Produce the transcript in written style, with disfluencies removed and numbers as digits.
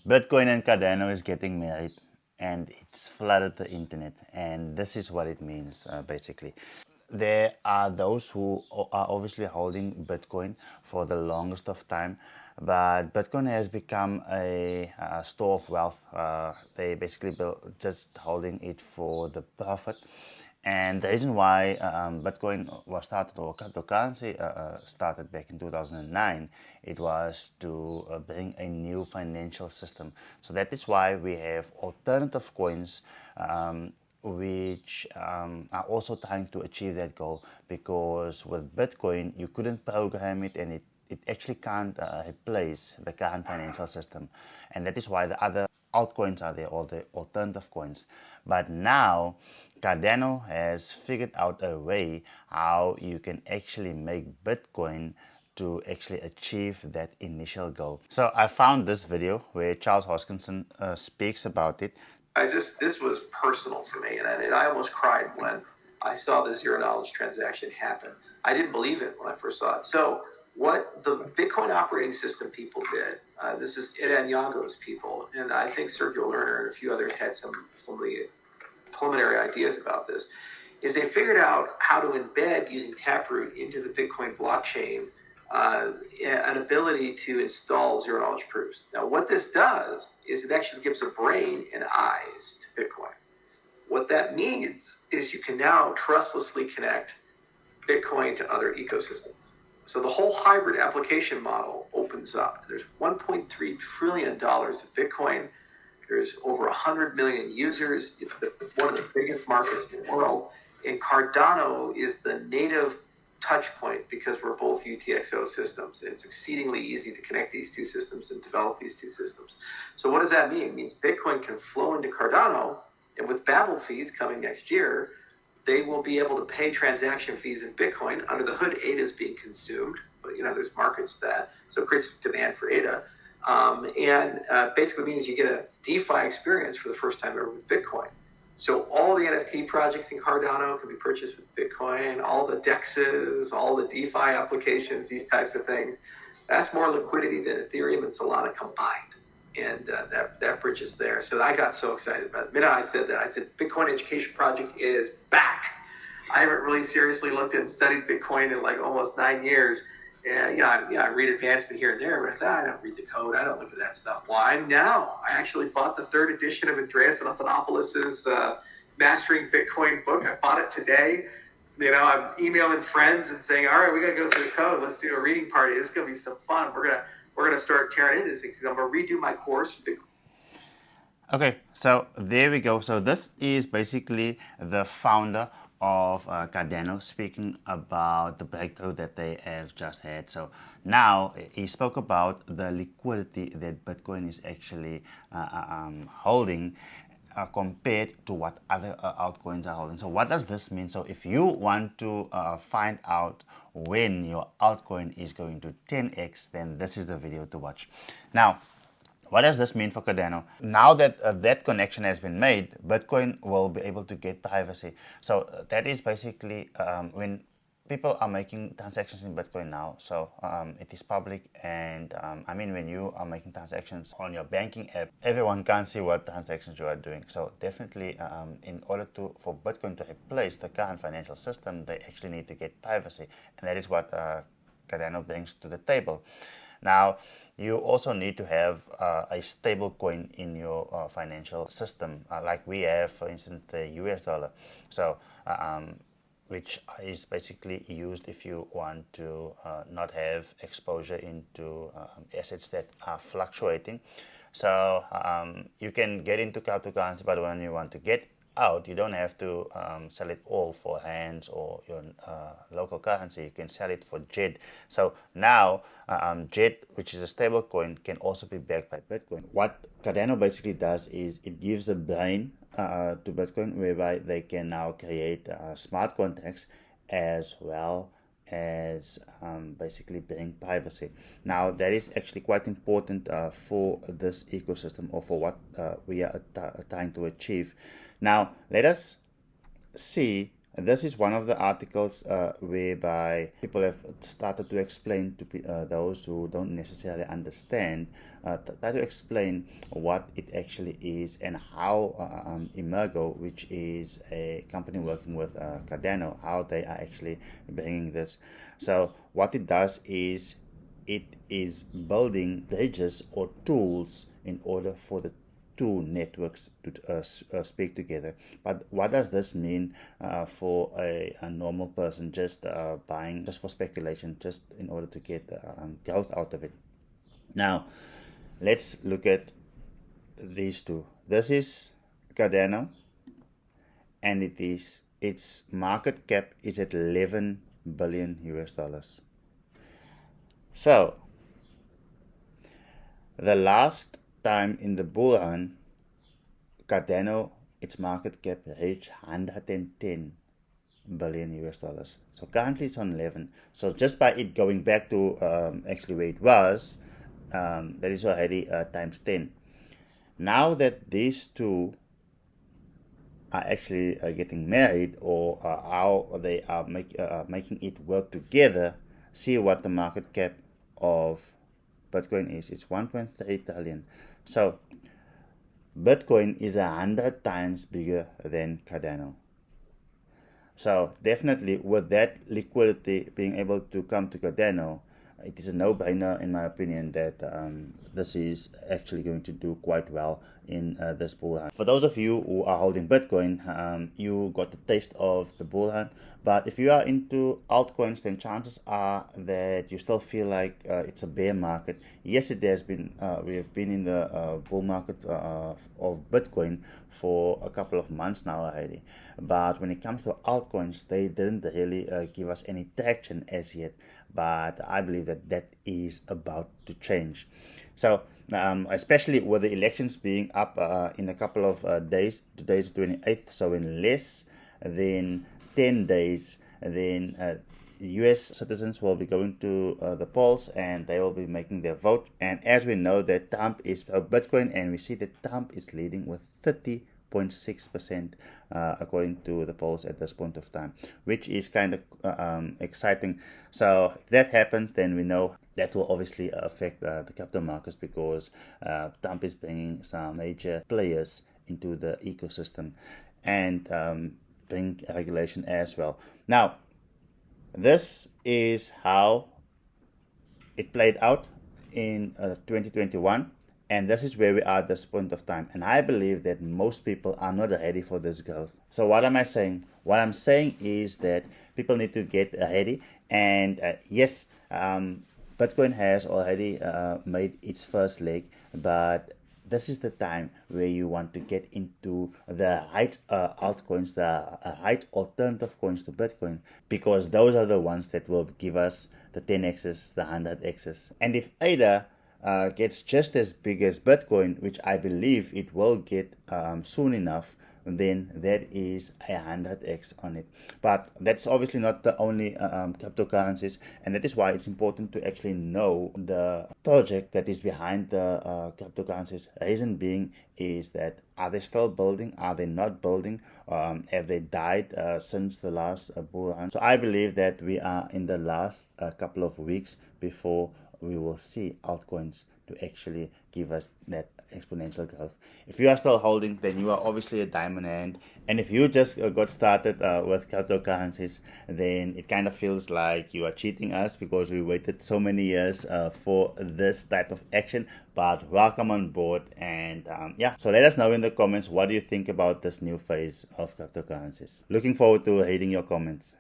Bitcoin and Cardano is getting married and it's flooded the internet, and this is what it means basically. There are those who are obviously holding Bitcoin for the longest of time, but Bitcoin has become a store of wealth. They basically just holding it for the profit. And the reason why Bitcoin was started, or cryptocurrency started back in 2009, it was to bring a new financial system. So that is why we have alternative coins which are also trying to achieve that goal, because with Bitcoin you couldn't program it, and it actually can't replace the current financial system. And that is why the other altcoins are there, or the alternative coins. But now Cardano has figured out a way how you can actually make Bitcoin to actually achieve that initial goal. So I found this video where Charles Hoskinson speaks about it. This was personal for me, and I almost cried when I saw the zero knowledge transaction happen. I didn't believe it when I first saw it. So what the Bitcoin operating system people did, this is Ida and Yango's people, and I think Circular Learner and a few others had some of the preliminary ideas about this, is they figured out how to embed, using Taproot into the Bitcoin blockchain, an ability to install zero knowledge proofs. Now, what this does is it actually gives a brain and eyes to Bitcoin. What that means is you can now trustlessly connect Bitcoin to other ecosystems. So the whole hybrid application model opens up. There's $1.3 trillion of Bitcoin. There's over 100 million users. It's one of the biggest markets in the world. And Cardano is the native touch point, because we're both UTXO systems. It's exceedingly easy to connect these two systems and develop these two systems. So what does that mean? It means Bitcoin can flow into Cardano, and with Babel fees coming next year, they will be able to pay transaction fees in Bitcoin. Under the hood, ADA is being consumed, but there's markets that, so it creates demand for ADA. Basically means you get a DeFi experience for the first time ever with Bitcoin. So all the NFT projects in Cardano can be purchased with Bitcoin, all the DEXs, all the DeFi applications, these types of things. That's more liquidity than Ethereum and Solana combined. And that bridge is there. So I got so excited about it. The minute I said that, I said, Bitcoin Education Project is back. I haven't really seriously looked at and studied Bitcoin in like almost 9 years. And I read advancement here and there, but I said, I don't read the code. I don't look at that stuff. Why now? I actually bought the third edition of Andreas Antonopoulos' Mastering Bitcoin book. I bought it today. I'm emailing friends and saying, all right, we got to go through the code. Let's do a reading party. This is going to be some fun. We're gonna start tearing into these things. I'm going to redo my course. Okay, so there we go. So this is basically the founder of Cardano speaking about the breakthrough that they have just had. So now he spoke about the liquidity that Bitcoin is actually holding compared to what other altcoins are holding. So what does this mean? So if you want to find out when your altcoin is going to 10x, then this is the video to watch. Now, what does this mean for Cardano? Now that that connection has been made, Bitcoin will be able to get privacy. So that is basically when people are making transactions in Bitcoin now. So it is public, and when you are making transactions on your banking app, everyone can see what transactions you are doing. So definitely, in order for Bitcoin to replace the current financial system, they actually need to get privacy, and that is what Cardano brings to the table. Now, you also need to have a stable coin in your financial system, like we have, for instance, the US dollar. So, which is basically used if you want to not have exposure into assets that are fluctuating. So you can get into cryptocurrency, but when you want to get out, you don't have to sell it all for rands or your local currency. You can sell it for JED. So now JED, which is a stable coin, can also be backed by Bitcoin. What Cardano basically does is it gives a brain to Bitcoin, whereby they can now create smart contracts as well as basically bring privacy. Now that is actually quite important for this ecosystem, or for what we are trying to achieve. Now let us see This is one of the articles whereby people have started to explain to those who don't necessarily understand, try to explain what it actually is and how ImGo, which is a company working with Cardano, how they are actually bringing this. So what it does is it is building bridges or tools in order for the two networks to speak together. But what does this mean for a normal person just buying just for speculation, just in order to get growth out of it? Now, let's look at these two. This is Cardano, and its market cap is at 11 billion US dollars. So, the last time in the bull run, Cardano, its market cap reached 110 billion US dollars. So currently it's on 11. So just by it going back to actually where it was, that is already times 10. Now that these two are actually getting married, or how they are making it work together, see what the market cap of Bitcoin is. It's 1.3 trillion. So Bitcoin is 100 times bigger than Cardano. So definitely with that liquidity being able to come to Cardano, it is a no-brainer in my opinion that this is actually going to do quite well in this bull run. For those of you who are holding Bitcoin, you got the taste of the bull run. But if you are into altcoins, then chances are that you still feel like it's a bear market. Yes, it has been. We have been in the bull market of Bitcoin for a couple of months now already. But when it comes to altcoins, they didn't really give us any traction as yet. But I believe that that is about to change. So, especially with the elections being up in a couple of days, today's 28th, so in less than 10 days, then US citizens will be going to the polls and they will be making their vote. And as we know that Trump is Bitcoin, and we see that Trump is leading with 30.6% according to the polls at this point of time, which is kind of exciting. So if that happens, then we know that will obviously affect the capital markets, because Trump is bringing some major players into the ecosystem and bring regulation as well. Now, this is how it played out in 2021, and this is where we are at this point of time. And I believe that most people are not ready for this growth. So what am I saying? What I'm saying is that people need to get ready. And yes, Bitcoin has already made its first leg, but this is the time where you want to get into the right altcoins, the right alternative coins to Bitcoin, because those are the ones that will give us the 10x's, the 100x's. And if ADA gets just as big as Bitcoin, which I believe it will get soon enough, then that is 100x on it. But that's obviously not the only cryptocurrencies, and that is why it's important to actually know the project that is behind the cryptocurrencies. Reason being is that, are they still building? Are they not building? Have they died since the last bull run? So I believe that we are in the last couple of weeks before we will see altcoins to actually give us that exponential growth. If you are still holding, then you are obviously a diamond hand. And if you just got started with cryptocurrencies, then it kind of feels like you are cheating us, because we waited so many years for this type of action. But welcome on board. And yeah, so let us know in the comments, what do you think about this new phase of cryptocurrencies? Looking forward to reading your comments.